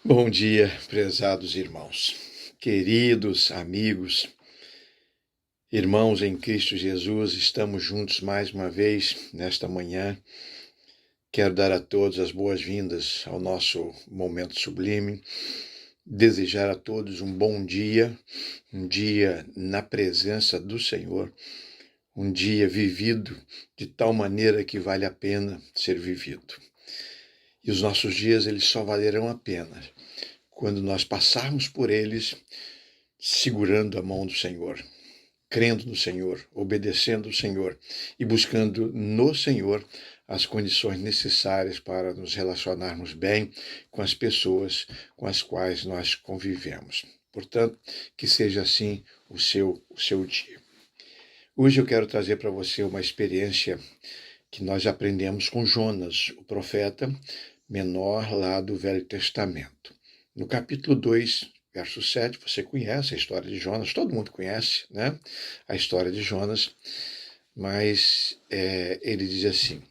Bom dia, prezados irmãos, queridos amigos, irmãos em Cristo Jesus, estamos juntos mais uma vez nesta manhã. Quero dar a todos as boas-vindas ao nosso momento sublime, desejar a todos um bom dia, um dia na presença do Senhor, um dia vivido de tal maneira que vale a pena ser vivido. E os nossos dias, eles só valerão a pena quando nós passarmos por eles segurando a mão do Senhor, crendo no Senhor, obedecendo o Senhor e buscando no Senhor as condições necessárias para nos relacionarmos bem com as pessoas com as quais nós convivemos. Portanto, que seja assim o seu dia. Hoje eu quero trazer para você uma experiência que nós aprendemos com Jonas, o profeta menor lá do Velho Testamento. No capítulo 2, verso 7, você conhece a história de Jonas, todo mundo conhece, né? A história de Jonas, mas ele diz assim: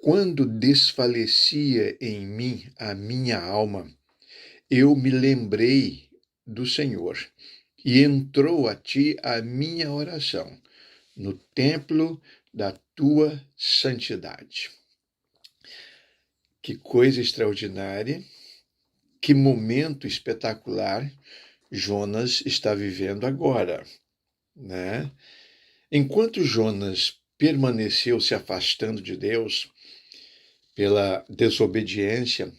quando desfalecia em mim a minha alma, eu me lembrei do Senhor, e entrou a ti a minha oração, no templo da tua santidade. Que coisa extraordinária, que momento espetacular Jonas está vivendo agora, né? Enquanto Jonas permaneceu se afastando de Deus pela desobediência,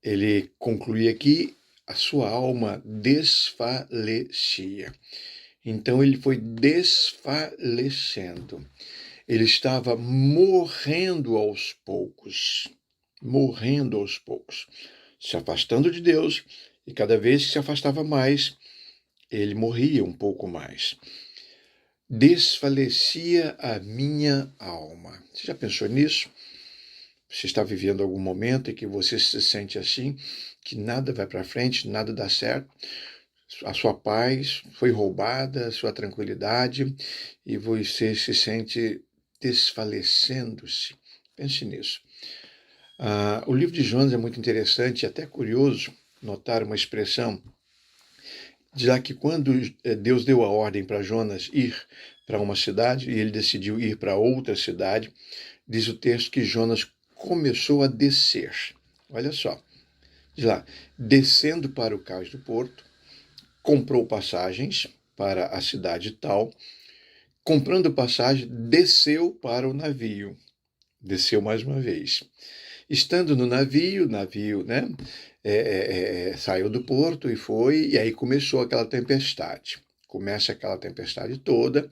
ele concluía que a sua alma desfalecia. Então ele foi desfalecendo. Ele estava morrendo aos poucos, se afastando de Deus, e cada vez que se afastava mais, ele morria um pouco mais. Desfalecia a minha alma. Você já pensou nisso? Você está vivendo algum momento em que você se sente assim, que nada vai para frente, nada dá certo, a sua paz foi roubada, a sua tranquilidade, e você se sente desfalecendo-se. Pense nisso. O livro de Jonas é muito interessante e até curioso notar uma expressão, já que quando Deus deu a ordem para Jonas ir para uma cidade e ele decidiu ir para outra cidade, diz o texto que Jonas começou a descer. Olha só, diz lá, descendo para o cais do porto, comprou passagens para a cidade tal, comprando passagem, desceu para o navio. Desceu mais uma vez. Estando no navio, né, saiu do porto e foi, e aí começou aquela tempestade. Começa aquela tempestade toda,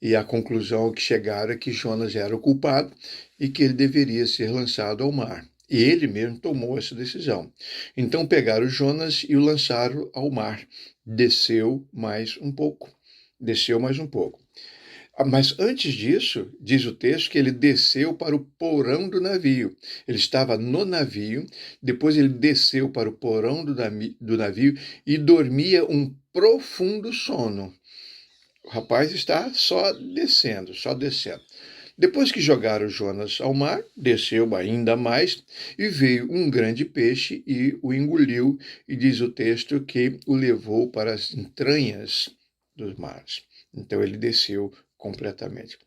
e a conclusão que chegaram é que Jonas era o culpado e que ele deveria ser lançado ao mar. E ele mesmo tomou essa decisão. Então pegaram Jonas e o lançaram ao mar. Desceu mais um pouco. Desceu mais um pouco. Mas antes disso, diz o texto que ele desceu para o porão do navio. Ele estava no navio, depois ele desceu para o porão do navio e dormia um profundo sono. O rapaz está só descendo, só descendo. Depois que jogaram Jonas ao mar, desceu ainda mais e veio um grande peixe e o engoliu, e diz o texto que o levou para as entranhas dos mares. Então ele desceu completamente.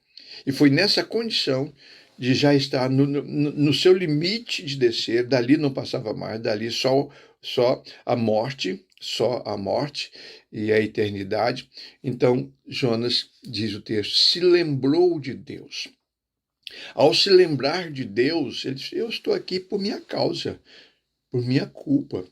E foi nessa condição de já estar no seu limite de descer, dali não passava mais, dali só a morte, só a morte e a eternidade. Então Jonas, diz o texto, se lembrou de Deus. Ao se lembrar de Deus, ele disse: eu estou aqui por minha causa, por minha culpa.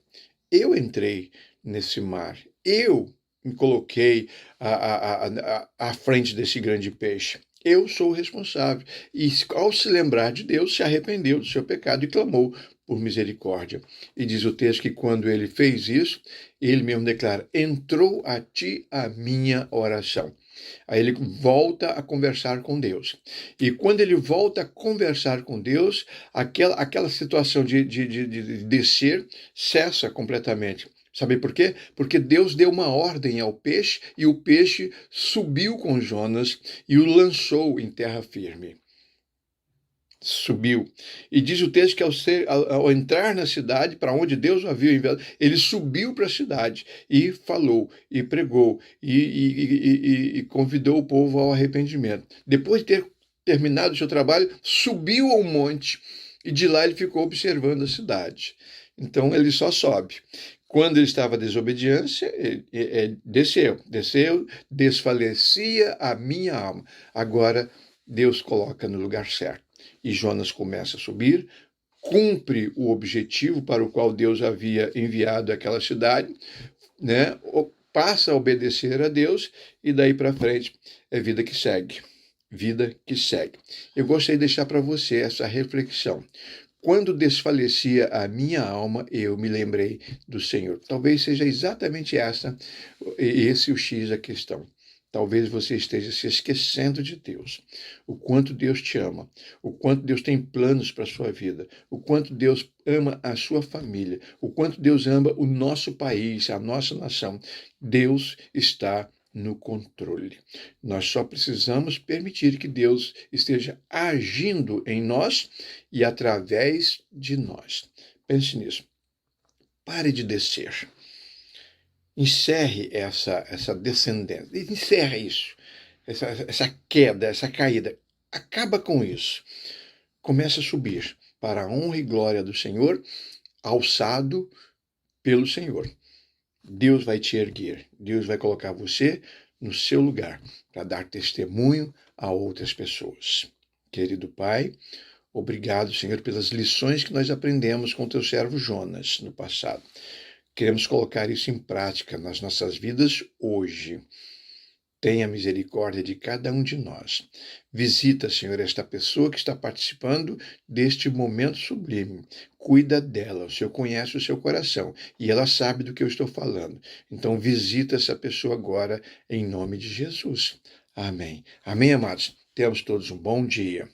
Eu entrei nesse mar, eu me coloquei à frente desse grande peixe. Eu sou o responsável. E ao se lembrar de Deus, se arrependeu do seu pecado e clamou por misericórdia. E diz o texto que quando ele fez isso, ele mesmo declara: entrou a ti a minha oração. Aí ele volta a conversar com Deus. E quando ele volta a conversar com Deus, aquela situação de descer cessa completamente. Sabe por quê? Porque Deus deu uma ordem ao peixe e o peixe subiu com Jonas e o lançou em terra firme. Subiu. E diz o texto que ao entrar na cidade, para onde Deus o havia enviado, ele subiu para a cidade e falou, e pregou, e convidou o povo ao arrependimento. Depois de ter terminado o seu trabalho, subiu ao monte e de lá ele ficou observando a cidade. Então ele só sobe. Quando ele estava em desobediência, ele desceu, desfalecia a minha alma. Agora Deus coloca no lugar certo. E Jonas começa a subir, cumpre o objetivo para o qual Deus havia enviado aquela cidade, né? Passa a obedecer a Deus e daí para frente é vida que segue. Vida que segue. Eu gostaria de deixar para você essa reflexão. Quando desfalecia a minha alma, eu me lembrei do Senhor. Talvez seja exatamente esse o X da questão. Talvez você esteja se esquecendo de Deus, o quanto Deus te ama, o quanto Deus tem planos para a sua vida, o quanto Deus ama a sua família, o quanto Deus ama o nosso país, a nossa nação. Deus está no controle. Nós só precisamos permitir que Deus esteja agindo em nós e através de nós. Pense nisso. Pare de descer. Encerre essa descendência. Encerre isso. Essa queda, essa caída. Acaba com isso. Começa a subir para a honra e glória do Senhor, alçado pelo Senhor. Deus vai te erguer. Deus vai colocar você no seu lugar para dar testemunho a outras pessoas. Querido Pai, obrigado, Senhor, pelas lições que nós aprendemos com teu servo Jonas no passado. Queremos colocar isso em prática nas nossas vidas hoje. Tenha misericórdia de cada um de nós. Visita, Senhor, esta pessoa que está participando deste momento sublime. Cuida dela. O Senhor conhece o seu coração e ela sabe do que eu estou falando. Então, visita essa pessoa agora, em nome de Jesus. Amém. Amém, amados? Tenhamos todos um bom dia.